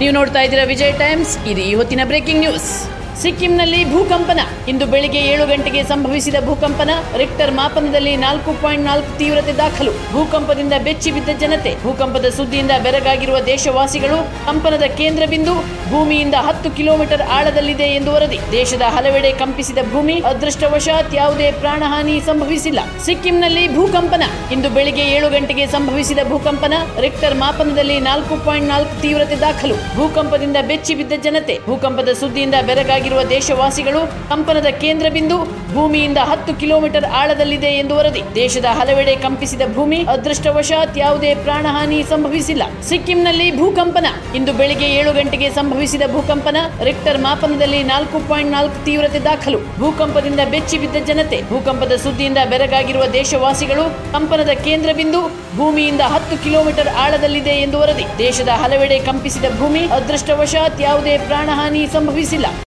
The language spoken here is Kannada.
ನೀವು ನೋಡ್ತಾ ಇದ್ದೀರಾ ವಿಜಯ್ ಟೈಮ್ಸ್. ಇದು ಈ ಹೊತ್ತಿನ ಬ್ರೇಕಿಂಗ್ ನ್ಯೂಸ್. ಸಿಕ್ಕಿಂನಲ್ಲಿ ಭೂಕಂಪನ. ಇಂದು ಬೆಳಿಗ್ಗೆ 7 ಗಂಟೆಗೆ ಸಂಭವಿಸಿದ ಭೂಕಂಪನ. ರಿಕ್ಟರ್ ಮಾಪನದಲ್ಲಿ 4.4 ತೀವ್ರತೆ ದಾಖಲು. ಭೂಕಂಪದಿಂದ ಬೆಚ್ಚಿ ಬಿದ್ದ ಜನತೆ. ಭೂಕಂಪದ ಸುದ್ದಿಯಿಂದ ಬೆರಗಾಗಿರುವ ದೇಶವಾಸಿಗಳು. ಕಂಪನದ ಕೇಂದ್ರ ಬಿಂದು ಭೂಮಿಯಿಂದ 10 ಕಿಲೋಮೀಟರ್ ಆಳದಲ್ಲಿದೆ ಎಂದು ವರದಿ. ದೇಶದ ಹಲವೆಡೆ ಕಂಪಿಸಿದ ಭೂಮಿ. ಅದೃಷ್ಟವಶಾತ್ ಯಾವುದೇ ಪ್ರಾಣಹಾನಿ ಸಂಭವಿಸಿಲ್ಲ. ಸಿಕ್ಕಿಂನಲ್ಲಿ ಭೂಕಂಪನ. ಇಂದು ಬೆಳಿಗ್ಗೆ 7 ಗಂಟೆಗೆ ಸಂಭವಿಸಿದ ಭೂಕಂಪನ. ರಿಕ್ಟರ್ ಮಾಪನದಲ್ಲಿ 4.4 ತೀವ್ರತೆ ದಾಖಲು. ಭೂಕಂಪದಿಂದ ಬೆಚ್ಚಿ ಬಿದ್ದ ಜನತೆ. ಭೂಕಂಪದ ಸುದ್ದಿಯಿಂದ ಬೆರಗಾಗಿರುವ ದೇಶವಾಸಿಗಳು. ಕಂಪನದ ಕೇಂದ್ರ ಬಿಂದು ಭೂಮಿಯಿಂದ 10 ಕಿಲೋಮೀಟರ್ ಆಳದಲ್ಲಿದೆ ಎಂದು ವರದಿ. ದೇಶದ ಹಲವೆಡೆ ಕಂಪಿಸಿದ ಭೂಮಿ. ಅದೃಷ್ಟವಶಾತ್ ಯಾವುದೇ ಪ್ರಾಣಹಾನಿ ಸಂಭವಿಸಿಲ್ಲ. ಸಿಕ್ಕಿಂನಲ್ಲಿ ಭೂಕಂಪನ. ಇಂದು ಬೆಳಿಗ್ಗೆ 7 ಗಂಟೆಗೆ ಸಂಭವಿಸಿದ ಭೂಕಂಪನ. ರಿಕ್ಟರ್ ಮಾಪನದಲ್ಲಿ 4.4 ತೀವ್ರತೆ ದಾಖಲು. ಭೂಕಂಪದಿಂದ ಬೆಚ್ಚಿ ಬಿದ್ದ ಜನತೆ. ಭೂಕಂಪದ ಸುದ್ದಿಯಿಂದ ಬೆರಗಾಗಿರುವ ದೇಶವಾಸಿಗಳು. ಕಂಪನದ ಕೇಂದ್ರ ಬಿಂದು ಭೂಮಿಯಿಂದ 10 ಕಿಲೋಮೀಟರ್ ಆಳದಲ್ಲಿದೆ ಎಂದು ವರದಿ. ದೇಶದ ಹಲವೆಡೆ ಕಂಪಿಸಿದ ಭೂಮಿ. ಅದೃಷ್ಟವಶಾತ್ ಯಾವುದೇ ಪ್ರಾಣಹಾನಿ ಸಂಭವಿಸಿಲ್ಲ.